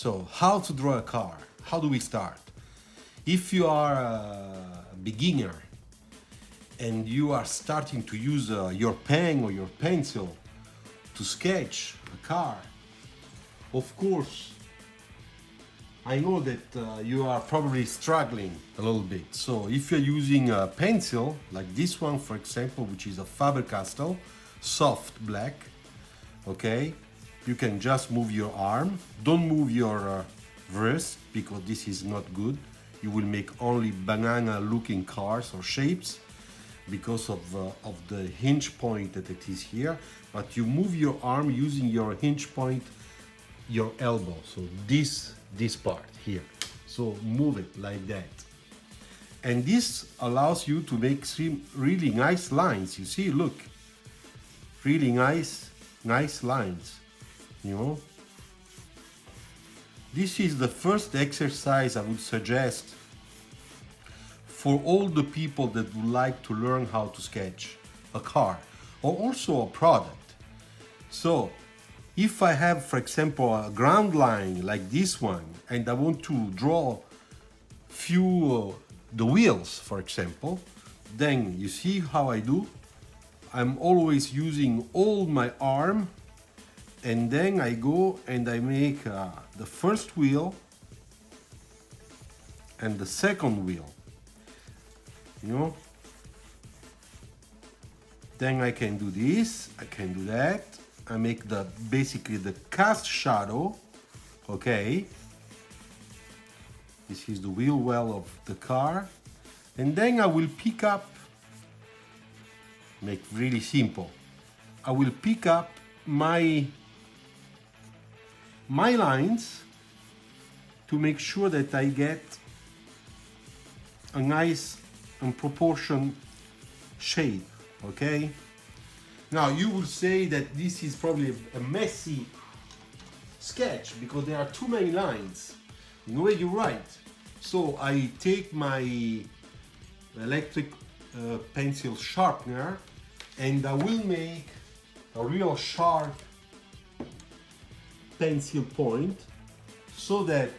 So, how to draw a car? How do we start? If you are a beginner and you are starting to use your pen or your pencil to sketch a car, of course, I know that you are probably struggling a little bit. So if you're using a pencil, like this one, for example, which is a Faber Castell, soft black, okay, you can just move your arm. Don't move your wrist, because this is not good. You will make only banana looking cars or shapes because of the hinge point that it is here. But you move your arm using your hinge point, your elbow, so this part here. So move it like that, and this allows you to make some really nice lines. You see, look, really nice lines, you know. This is the first exercise I would suggest for all the people that would like to learn how to sketch a car or also a product. So if I have, for example, a ground line like this one, and I want to draw few the wheels, for example, then you see how I do. I'm always using all my arm, and then I go and I make the first wheel and the second wheel, you know. Then I can do this, I can do that. I make basically the cast shadow, okay. This is the wheel well of the car, and then I will pick up, make really simple. I will pick up my lines to make sure that I get a nice and proportioned shape, okay? Now you will say that this is probably a messy sketch because there are too many lines. In a way, you're right. So I take my electric pencil sharpener and I will make a real sharp pencil point so that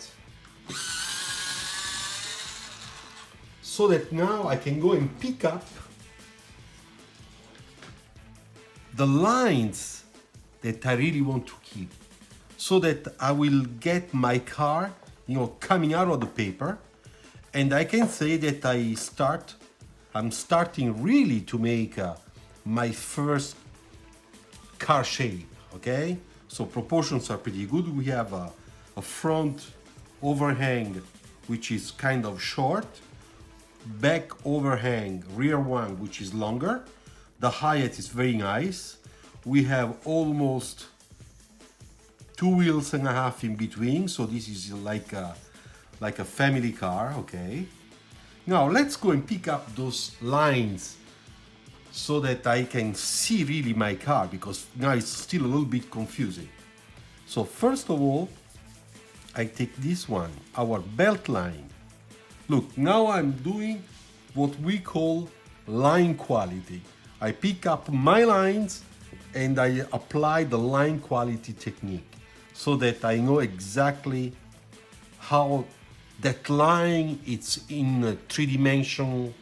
now I can go and pick up the lines that I really want to keep, so that I will get my car, you know, coming out of the paper, and I can say that I'm starting really to make my first car shape, okay? So proportions are pretty good. We have a front overhang, which is kind of short, back overhang, rear one, which is longer. The height is very nice. We have almost 2 wheels and a half in between, so this is like a family car, okay? Now let's go and pick up those lines so that I can see really my car, because now it's still a little bit confusing. So first of all, I take this one, our belt line. Look, now I'm doing what we call line quality. I pick up my lines and I apply the line quality technique so that I know exactly how that line is in three-dimensional,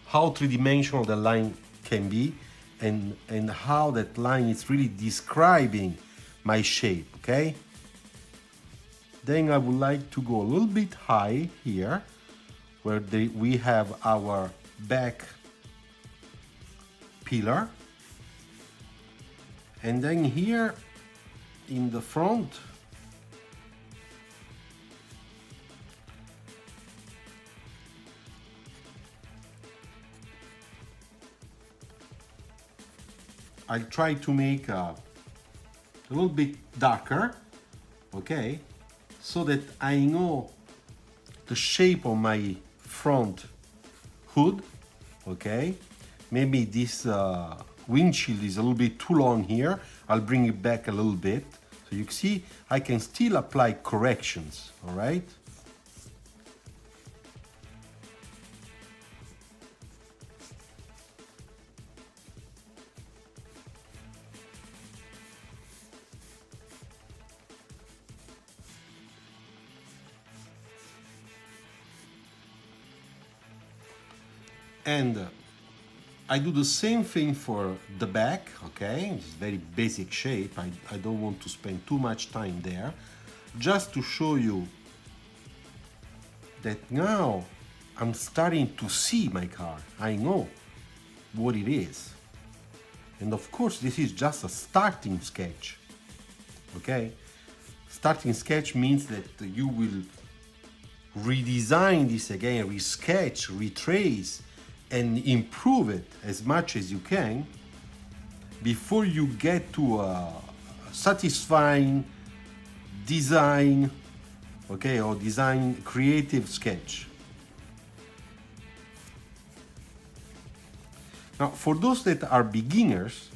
how three-dimensional the line can be, and how that line is really describing my shape, okay? Then I would like to go a little bit high here, where we have our back pillar. And then here in the front, I try to make a little bit darker, okay, so that I know the shape of my front hood, okay. Maybe this windshield is a little bit too long here. I'll bring it back a little bit. So you see, I can still apply corrections, all right? And I do the same thing for the back, okay? It's very basic shape. I don't want to spend too much time there. Just to show you that now I'm starting to see my car. I know what it is. And of course, this is just a starting sketch, okay? Starting sketch means that you will redesign this again, resketch, retrace, and improve it as much as you can before you get to a satisfying design, okay, or design creative sketch. Now, for those that are beginners,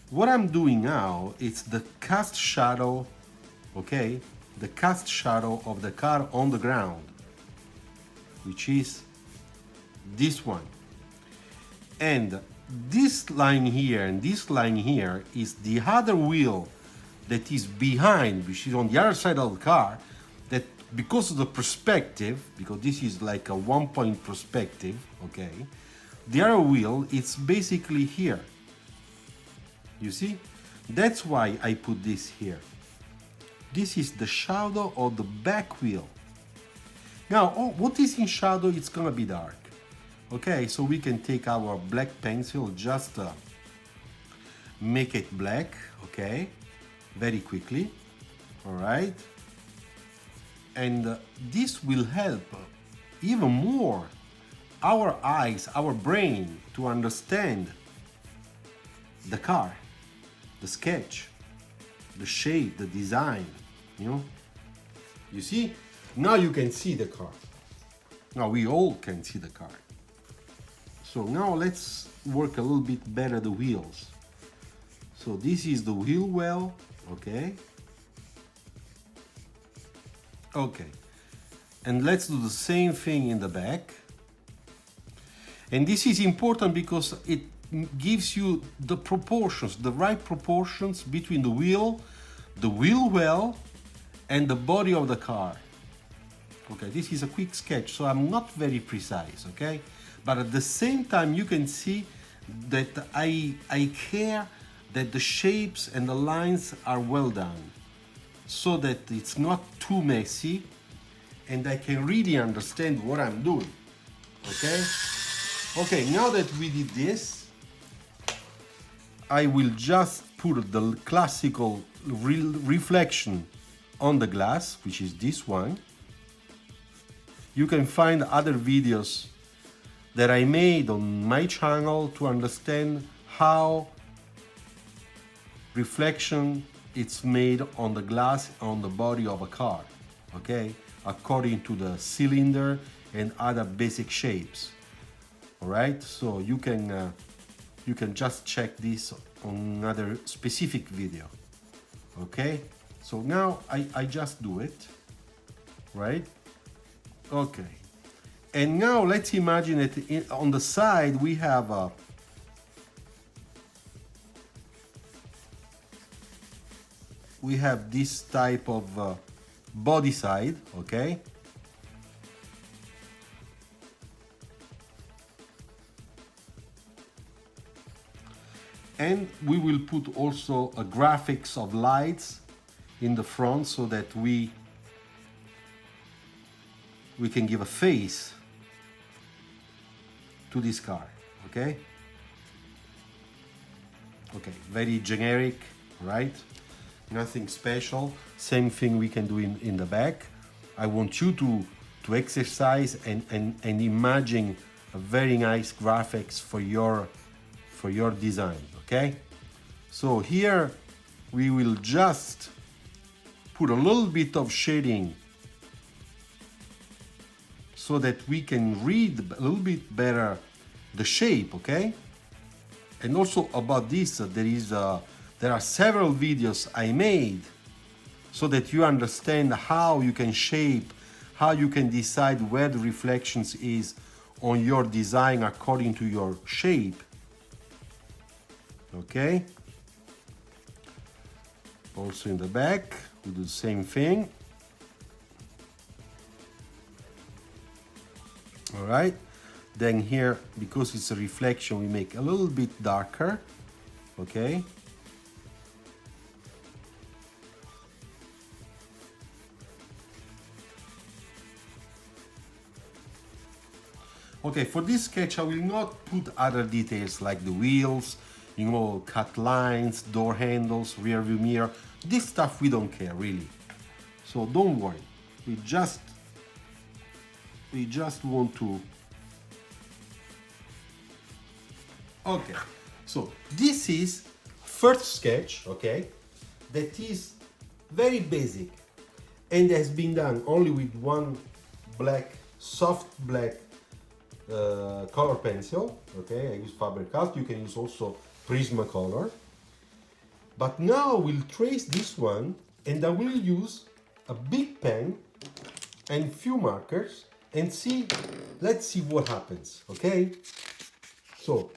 what I'm doing now is the cast shadow, okay, the cast shadow of the car on the ground, which is this one. And this line here and this line here is the other wheel that is behind, which is on the other side of the car, that because of the perspective, because this is like a 1-point perspective, okay, the other wheel, it's basically here. You see? That's why I put this here. This is the shadow of the back wheel. Now, what is in shadow? It's gonna be dark. Okay, so we can take our black pencil, just make it black, okay, very quickly, all right? And this will help even more our eyes, our brain to understand the car, the sketch, the shape, the design, you know? You see? Now you can see the car. Now we all can see the car. So now let's work a little bit better the wheels. So this is the wheel well, okay? Okay. And let's do the same thing in the back. And this is important because it gives you the proportions, the right proportions between the wheel well, and the body of the car. Okay, this is a quick sketch, so I'm not very precise, okay? But at the same time, you can see that I care that the shapes and the lines are well done, so that it's not too messy, and I can really understand what I'm doing, okay? Okay, now that we did this, I will just put the classical reflection on the glass, which is this one. You can find other videos that I made on my channel to understand how reflection is made on the glass on the body of a car, okay, according to the cylinder and other basic shapes. All right, so you can just check this on another specific video. Okay, so now I just do it, right? Okay, and now let's imagine that on the side we have a this type of body side, okay? And we will put also a graphics of lights in the front so that we can give a face to this car, okay? Okay, very generic, right? Nothing special. Same thing we can do in the back. I want you to exercise and imagine a very nice graphics for your design, okay? So here we will just put a little bit of shading so that we can read a little bit better the shape, okay? And also about this, there are several videos I made so that you understand how you can shape, how you can decide where the reflections is on your design according to your shape. Okay? Also in the back, we do the same thing. All right. Then here, because it's a reflection, we make a little bit darker. Okay. Okay, for this sketch I will not put other details like the wheels, you know, cut lines, door handles, rear view mirror. This stuff we don't care really. So don't worry. We just want to. Okay. So this is first sketch, okay, that is very basic and has been done only with one black, soft black color pencil. Okay, I use Faber Castell. You can use also Prismacolor. But now we'll trace this one, and I will use a big pen and few markers and see. Let's see what happens. Okay, so.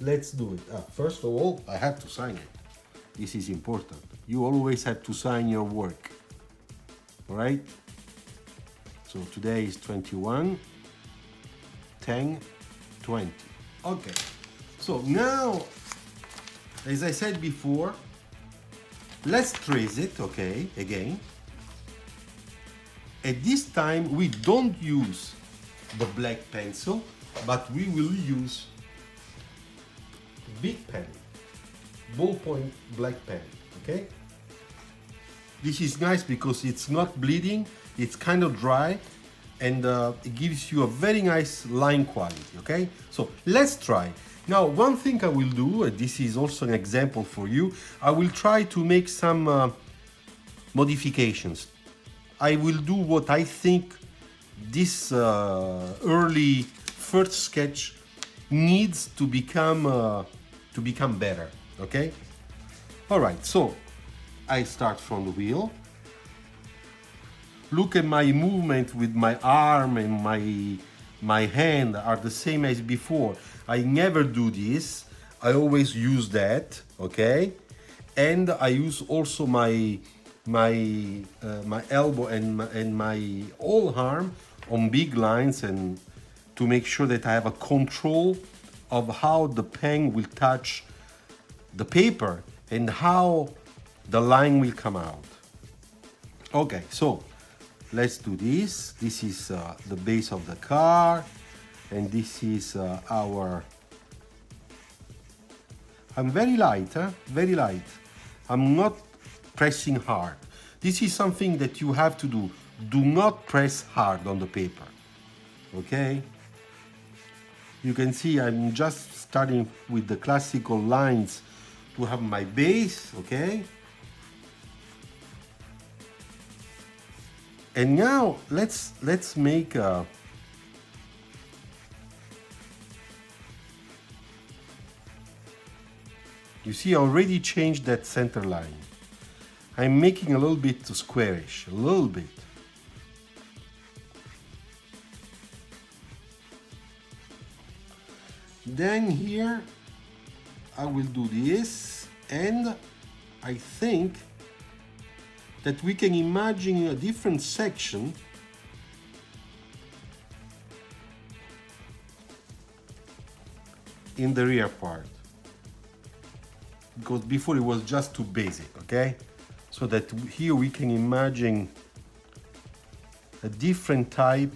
Let's do it. First of all, I have to sign it. This is important. You always have to sign your work. All right? So today is 21/10/20. Okay. So now, as I said before, let's trace it, okay, again. At this time, we don't use the black pencil, but we will use big pen, ballpoint black pen, okay? This is nice because it's not bleeding, it's kind of dry, and it gives you a very nice line quality, okay? So let's try. Now, one thing I will do, and this is also an example for you, I will try to make some modifications. I will do what I think this early first sketch needs to become better, okay? All right, so I start from the wheel. Look at my movement with my arm and my hand are the same as before. I never do this. I always use that, okay? And I use also my elbow and my whole arm on big lines and to make sure that I have a control of how the pen will touch the paper and how the line will come out. Okay, so let's do this. This is the base of the car, and this is our. I'm very light, huh? Very light. I'm not pressing hard. This is something that you have to do. Do not press hard on the paper, okay? You can see I'm just starting with the classical lines to have my base, okay? And now let's make a you see I already changed that center line. I'm making a little bit squarish, a little bit. Then here I will do this, and I think that we can imagine a different section in the rear part, because before it was just too basic, okay? So that here we can imagine a different type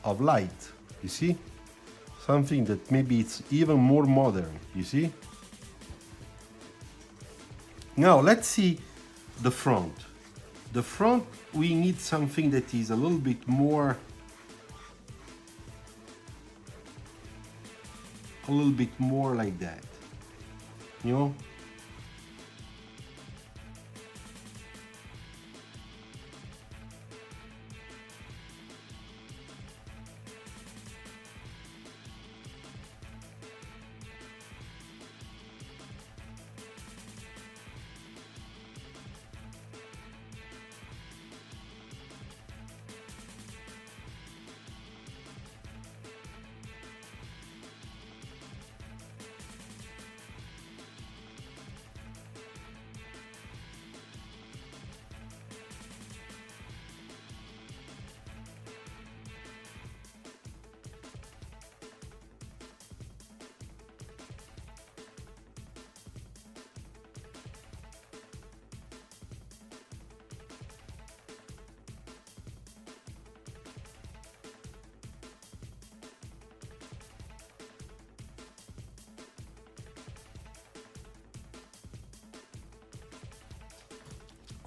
of light, you see? Something that maybe it's even more modern, you see? Now let's see the front. The front, we need something that is a little bit more, like that, you know?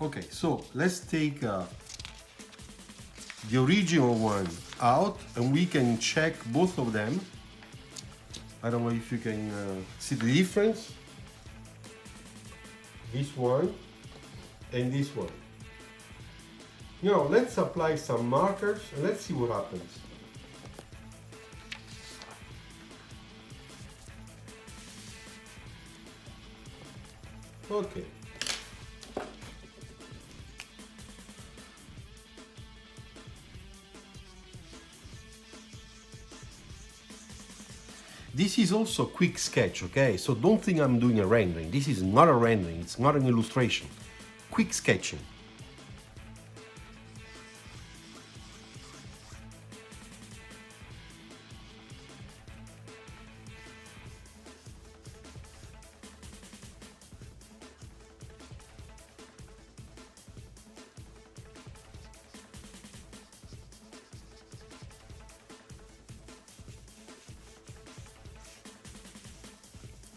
Okay, so let's take the original one out and we can check both of them. I don't know if you can see the difference. This one and this one. Now let's apply some markers and let's see what happens. Okay. This is also a quick sketch, okay? So don't think I'm doing a rendering. This is not a rendering, it's not an illustration. Quick sketching.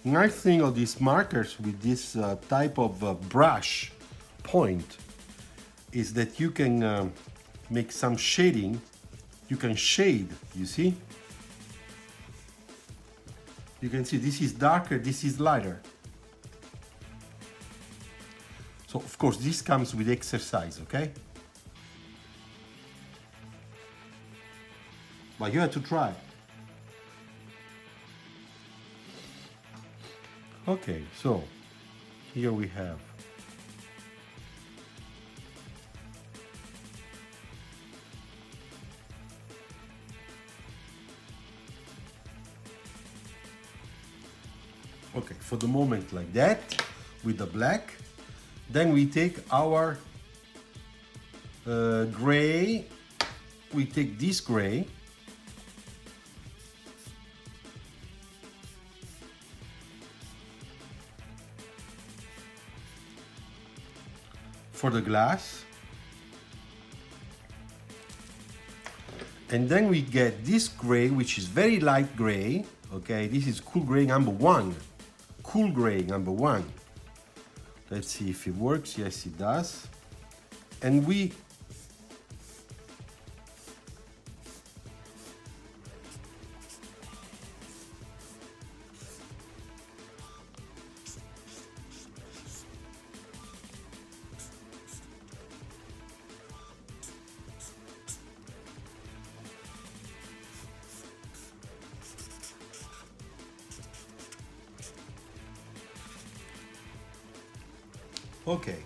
Nice thing of these markers with this type of brush point is that you can make some shading. You can shade, you see? You can see this is darker, this is lighter. So of course this comes with exercise, okay? But you have to try. Okay, so here we have okay, for the moment like that with the black. Then we take our gray, we take this gray, for the glass, and then we get this gray, which is very light gray. Okay, this is cool gray number one. Cool gray number one. Let's see if it works. Yes, it does. And we okay,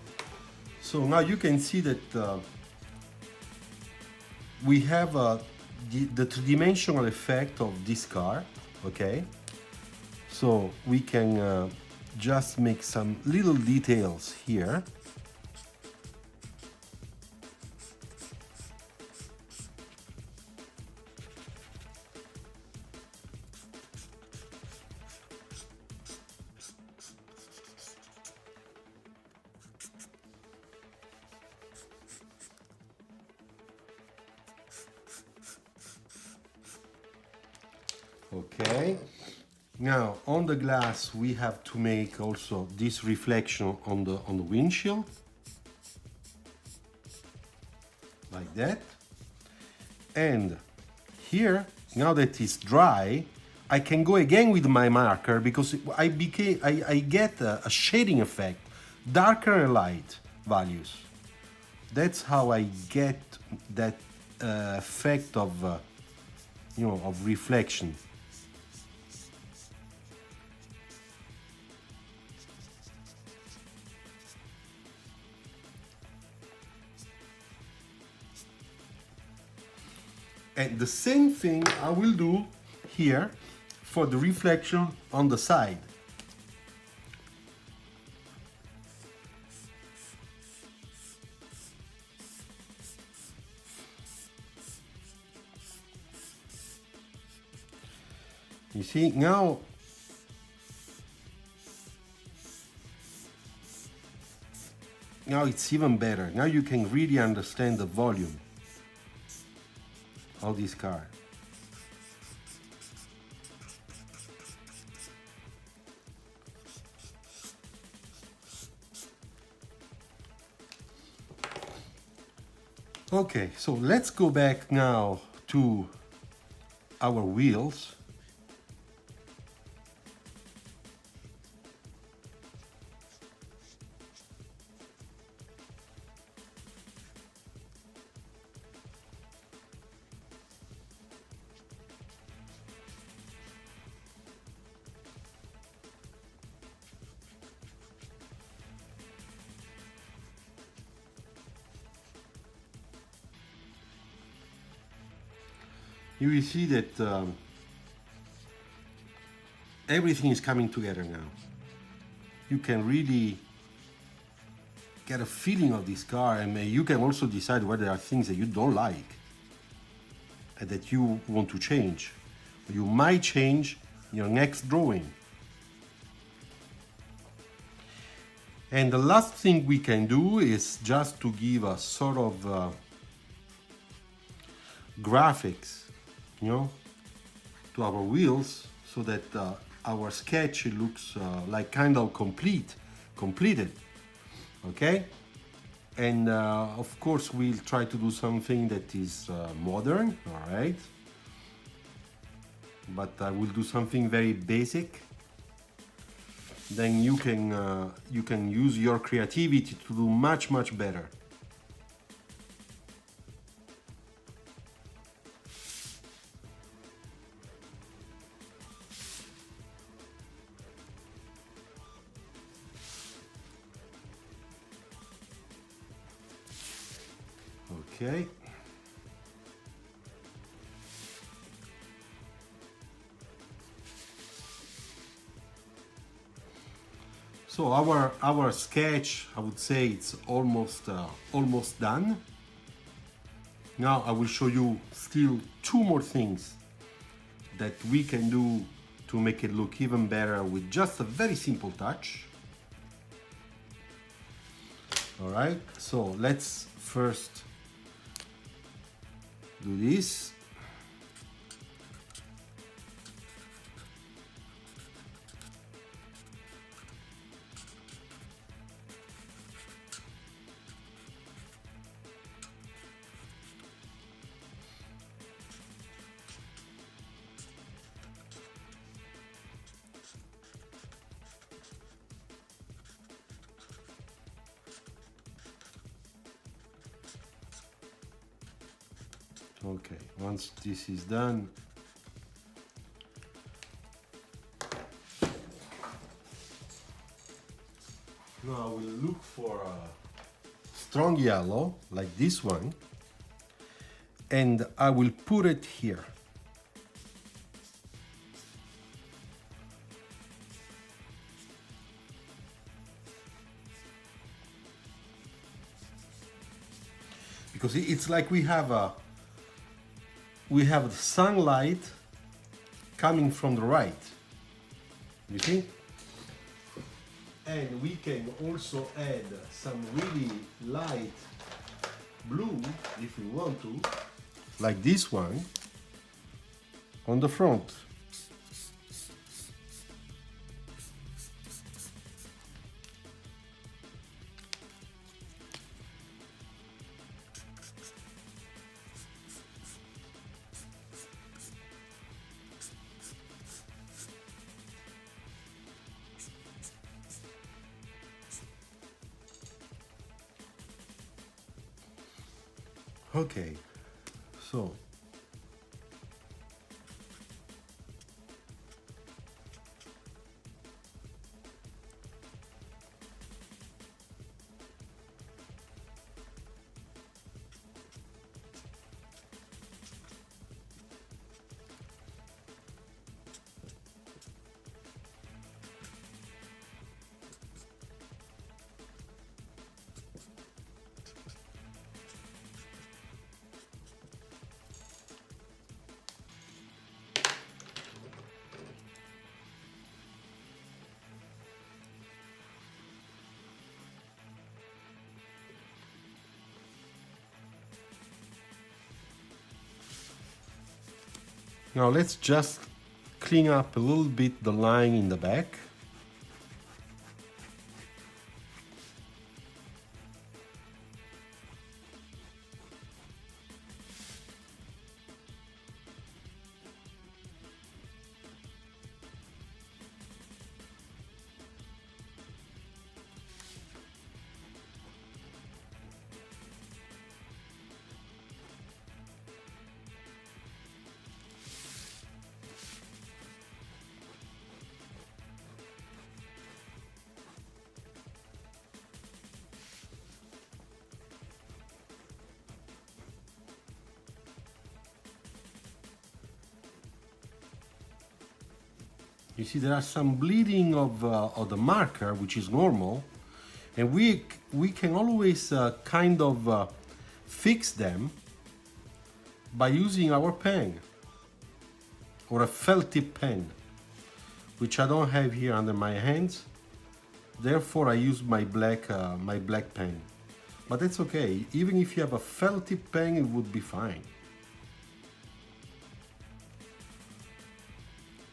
so now you can see that we have the three-dimensional effect of this car, okay? So we can just make some little details here. Okay, now on the glass we have to make also this reflection on the windshield, like that. And here, now that it's dry, I can go again with my marker because I get a shading effect, darker and light values. That's how I get that effect of you know, of reflection. And the same thing I will do here for the reflection on the side. You see, now it's even better. Now you can really understand the volume of this car. Okay, so let's go back now to our wheels. You will see that everything is coming together now. You can really get a feeling of this car, and you can also decide whether there are things that you don't like and that you want to change. You might change your next drawing. And the last thing we can do is just to give a sort of graphics, you know, to our wheels, so that our sketch looks like kind of completed. Okay, and of course we'll try to do something that is modern, all right, but I will do something very basic. Then you can use your creativity to do much better. Okay. So our sketch, I would say it's almost done. Now I will show you still two more things that we can do to make it look even better with just a very simple touch. All right, so let's first do this. Okay, once this is done, now I will look for a strong yellow like this one, and I will put it here. Because it's like we have the sunlight coming from the right, you see? And we can also add some really light blue, if we want to, like this one, on the front. Okay, so now let's just clean up a little bit the line in the back. You see there are some bleeding of the marker, which is normal, and we can always kind of fix them by using our pen or a felt tip pen, which I don't have here under my hands. Therefore, I use my black pen. But that's okay. Even if you have a felt tip pen, it would be fine.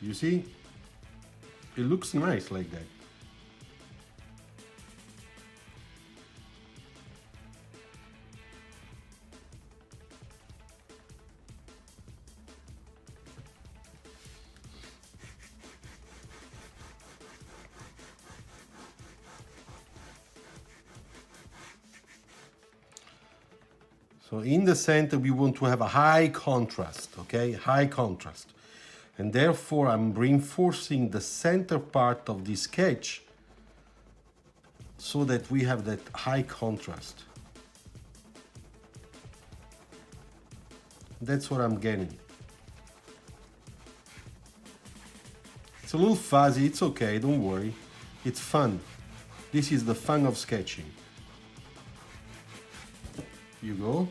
You see, it looks nice like that. So in the center, we want to have a high contrast, okay? High contrast. And therefore, I'm reinforcing the center part of this sketch so that we have that high contrast. That's what I'm getting. It's a little fuzzy, it's okay, don't worry. It's fun. This is the fun of sketching. You go.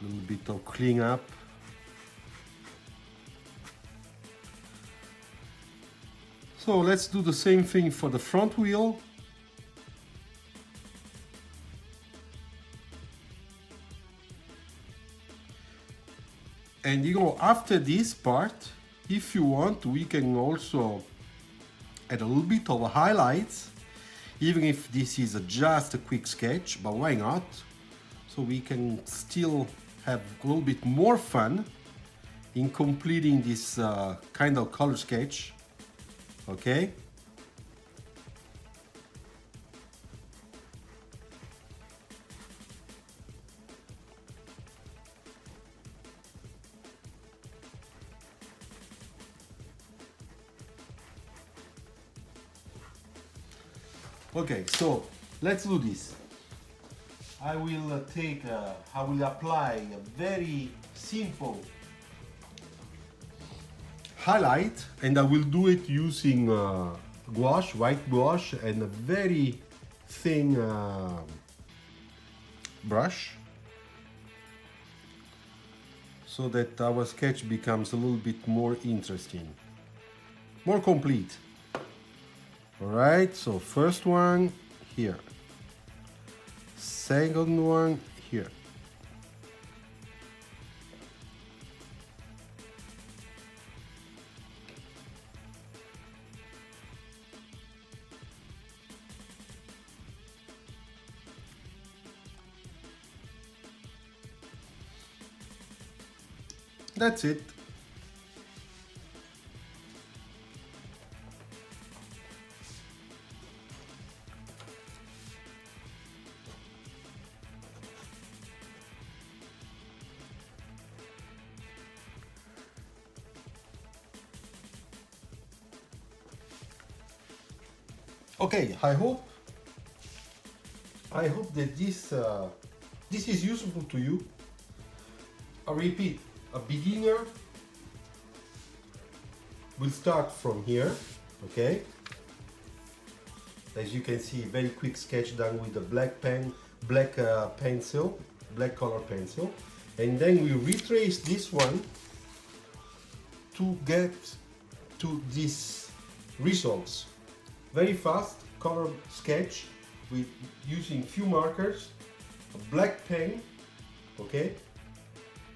A little bit of clean up. So let's do the same thing for the front wheel. And you know, after this part, if you want, we can also add a little bit of highlights, even if this is just a quick sketch, but why not? So we can still have a little bit more fun in completing this kind of color sketch. Okay. Okay, so let's do this. I will apply a very simple highlight, and I will do it using gouache, white gouache, and a very thin brush, so that our sketch becomes a little bit more interesting, more complete. All right, so first one here, second one here. That's it. Okay, I hope that this is useful to you. I repeat, a beginner will start from here, okay? As you can see, very quick sketch done with the black color pencil, and then we retrace this one to get to these results. Very fast color sketch with using few markers, a black pen, okay?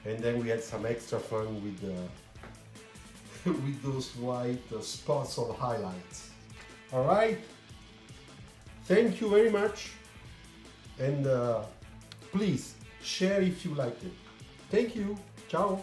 And then we had some extra fun with with those white spots or highlights. All right. Thank you very much, and please share if you liked it. Thank you. Ciao.